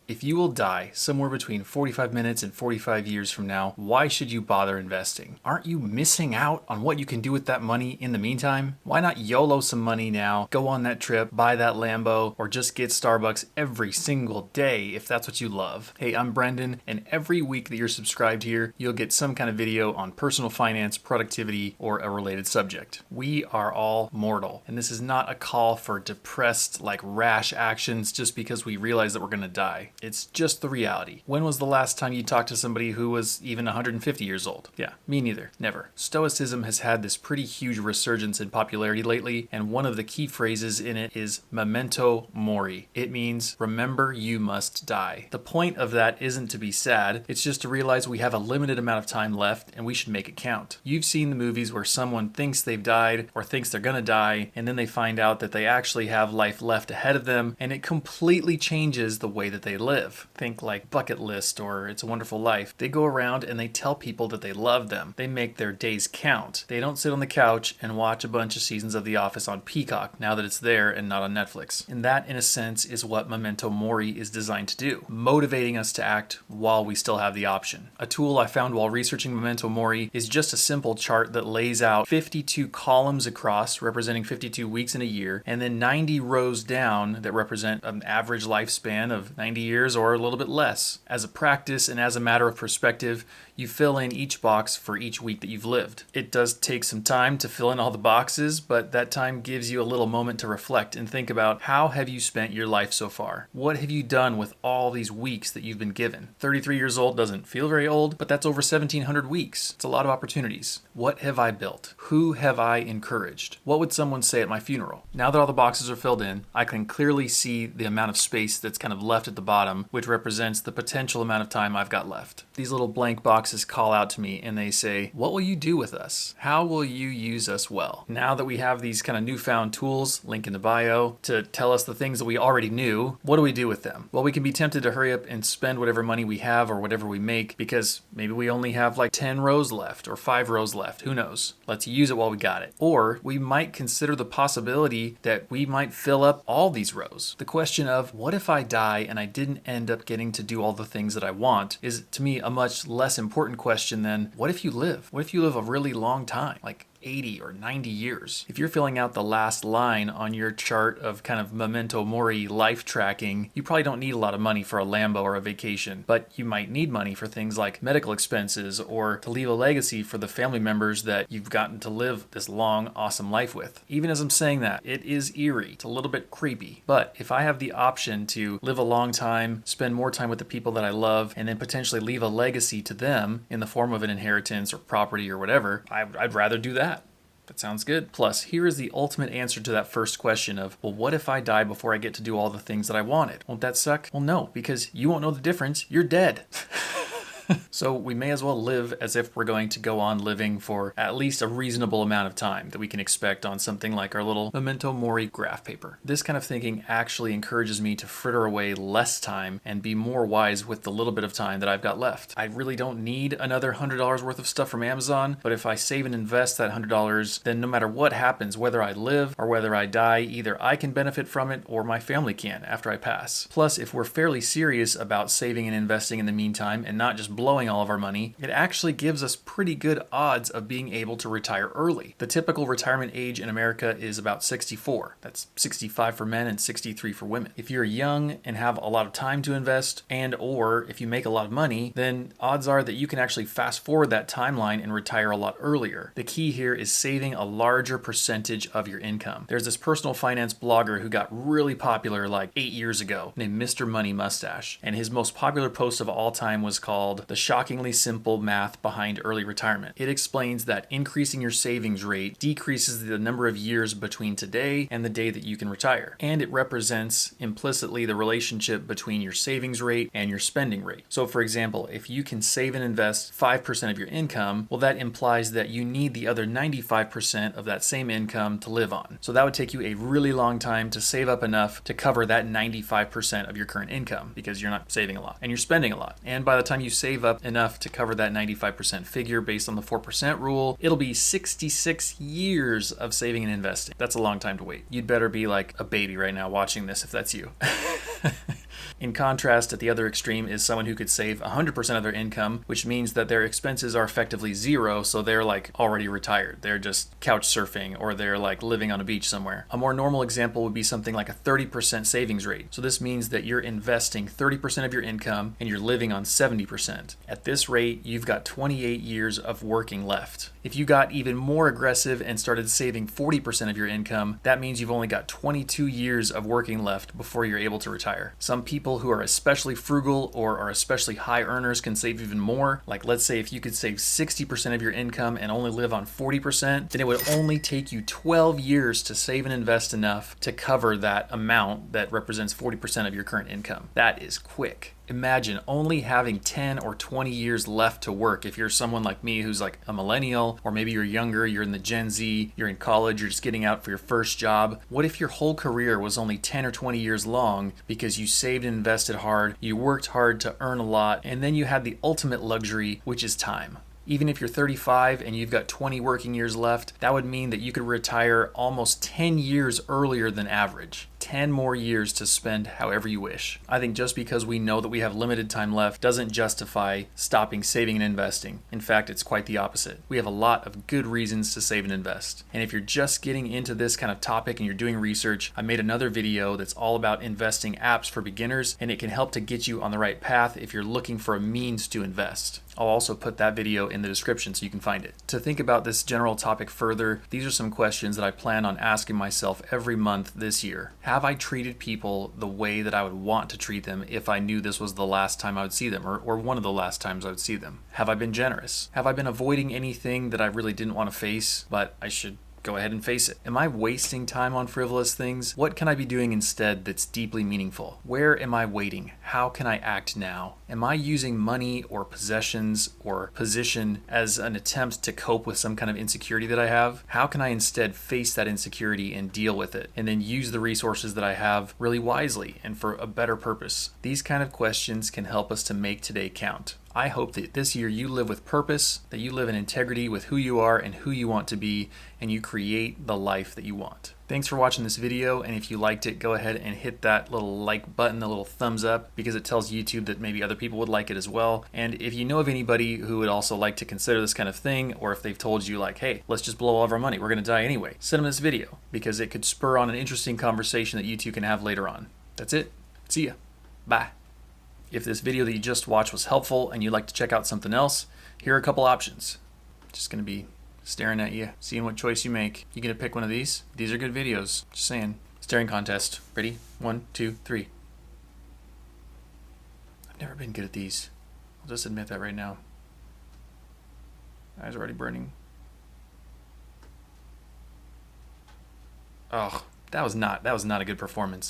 If you will die somewhere between 45 minutes and 45 years from now, why should you bother investing? Aren't you missing out on what you can do with that money in the meantime? Why not YOLO some money now, go on that trip, buy that Lambo, or just get Starbucks every single day if that's what you love? Hey, I'm Brendan, and every week that you're subscribed here, you'll get some kind of video on personal finance, productivity, or a related subject. We are all mortal, and this is not a call for depressed, rash actions just because we realize that we're gonna die. It's just the reality. When was the last time you talked to somebody who was even 150 years old? Yeah, me neither. Never. Stoicism has had this pretty huge resurgence in popularity lately, and one of the key phrases in it is Memento Mori. It means, remember you must die. The point of that isn't to be sad, it's just to realize we have a limited amount of time left and we should make it count. You've seen the movies where someone thinks they've died or thinks they're gonna die, and then they find out that they actually have life left ahead of them, and it completely changes the way that they live. Think like Bucket List or It's a Wonderful Life. They go around and they tell people that they love them. They make their days count. They don't sit on the couch and watch a bunch of seasons of The Office on Peacock now that it's there and not on Netflix. And that, in a sense, is what Memento Mori is designed to do, motivating us to act while we still have the option. A tool I found while researching Memento Mori is just a simple chart that lays out 52 columns across, representing 52 weeks in a year, and then 90 rows down that represent an average lifespan of 90 years or a little bit less. As a practice and as a matter of perspective, you fill in each box for each week that you've lived. It does take some time to fill in all the boxes, but that time gives you a little moment to reflect and think about, how have you spent your life so far? What have you done with all these weeks that you've been given? 33 years old doesn't feel very old, but that's over 1,700 weeks. It's a lot of opportunities. What have I built? Who have I encouraged? What would someone say at my funeral? Now that all the boxes are filled in, I can clearly see the amount of space that's kind of left at the bottom, which represents the potential amount of time I've got left. These little blank boxes call out to me and they say, what will you do with us? How will you use us well? Now that we have these kind of newfound tools, link in the bio, to tell us the things that we already knew, what do we do with them? Well, we can be tempted to hurry up and spend whatever money we have or whatever we make because maybe we only have 10 rows left or 5 rows left. Who knows? Let's use it while we got it. Or we might consider the possibility that we might fill up all these rows. The question of, what if I die and I didn't end up getting to do all the things that I want, is to me a much less important question than, what if you live? What if you live a really long time? 80 or 90 years. If you're filling out the last line on your chart of kind of Memento Mori life tracking, you probably don't need a lot of money for a Lambo or a vacation, but you might need money for things like medical expenses or to leave a legacy for the family members that you've gotten to live this long, awesome life with. Even as I'm saying that, it is eerie. It's a little bit creepy. But if I have the option to live a long time, spend more time with the people that I love, and then potentially leave a legacy to them in the form of an inheritance or property or whatever, I'd rather do that. That sounds good. Plus, here is the ultimate answer to that first question of, well, what if I die before I get to do all the things that I wanted? Won't that suck? Well, no, because you won't know the difference. You're dead. So we may as well live as if we're going to go on living for at least a reasonable amount of time that we can expect on something like our little Memento Mori graph paper. This kind of thinking actually encourages me to fritter away less time and be more wise with the little bit of time that I've got left. I really don't need another $100 worth of stuff from Amazon, but if I save and invest that $100, then no matter what happens, whether I live or whether I die, either I can benefit from it or my family can after I pass. Plus, if we're fairly serious about saving and investing in the meantime and not just blowing all of our money, it actually gives us pretty good odds of being able to retire early. The typical retirement age in America is about 64. That's 65 for men and 63 for women. If you're young and have a lot of time to invest, and or if you make a lot of money, then odds are that you can actually fast forward that timeline and retire a lot earlier. The key here is saving a larger percentage of your income. There's this personal finance blogger who got really popular 8 years ago named Mr. Money Mustache, and his most popular post of all time was called The Shockingly Simple Math Behind Early Retirement. It explains that increasing your savings rate decreases the number of years between today and the day that you can retire. And it represents implicitly the relationship between your savings rate and your spending rate. So for example, if you can save and invest 5% of your income, well, that implies that you need the other 95% of that same income to live on. So that would take you a really long time to save up enough to cover that 95% of your current income because you're not saving a lot and you're spending a lot. And by the time you save up enough to cover that 95% figure based on the 4% rule, it'll be 66 years of saving and investing. That's a long time to wait. You'd better be like a baby right now watching this if that's you. In contrast, at the other extreme is someone who could save 100% of their income, which means that their expenses are effectively zero, so they're like already retired. They're just couch surfing, or they're like living on a beach somewhere. A more normal example would be something like a 30% savings rate. So this means that you're investing 30% of your income and you're living on 70%. At this rate, you've got 28 years of working left. If you got even more aggressive and started saving 40% of your income, that means you've only got 22 years of working left before you're able to retire. Some people who are especially frugal or are especially high earners can save even more. Like, let's say if you could save 60% of your income and only live on 40%, then it would only take you 12 years to save and invest enough to cover that amount that represents 40% of your current income. That is quick. Imagine only having 10 or 20 years left to work. If you're someone like me who's like a millennial, or maybe you're younger, you're in the Gen Z, you're in college, you're just getting out for your first job. What if your whole career was only 10 or 20 years long because you saved and invested hard, you worked hard to earn a lot, and then you had the ultimate luxury, which is time? Even if you're 35 and you've got 20 working years left, that would mean that you could retire almost 10 years earlier than average. 10 more years to spend however you wish. I think just because we know that we have limited time left doesn't justify stopping saving and investing. In fact, it's quite the opposite. We have a lot of good reasons to save and invest. And if you're just getting into this kind of topic and you're doing research, I made another video that's all about investing apps for beginners, and it can help to get you on the right path if you're looking for a means to invest. I'll also put that video in the description so you can find it. To think about this general topic further, these are some questions that I plan on asking myself every month this year. Have I treated people the way that I would want to treat them if I knew this was the last time I would see them, or one of the last times I would see them? Have I been generous? Have I been avoiding anything that I really didn't want to face, but I should go ahead and face it? Am I wasting time on frivolous things? What can I be doing instead that's deeply meaningful? Where am I waiting? How can I act now? Am I using money or possessions or position as an attempt to cope with some kind of insecurity that I have? How can I instead face that insecurity and deal with it, and then use the resources that I have really wisely and for a better purpose? These kind of questions can help us to make today count. I hope that this year you live with purpose, that you live in integrity with who you are and who you want to be, and you create the life that you want. Thanks for watching this video, and if you liked it, go ahead and hit that little like button, the little thumbs up, because it tells YouTube that maybe other people would like it as well. And if you know of anybody who would also like to consider this kind of thing, or if they've told you like, hey, let's just blow all of our money, we're gonna die anyway, send them this video, because it could spur on an interesting conversation that you two can have later on. That's it. See ya. Bye. If this video that you just watched was helpful and you'd like to check out something else, here are a couple options. Just gonna be staring at you, seeing what choice you make. You gonna pick one of these? These are good videos. Just saying. Staring contest. Ready? 1, 2, 3. I've never been good at these. I'll just admit that right now. Eyes are already burning. Oh, that was not a good performance.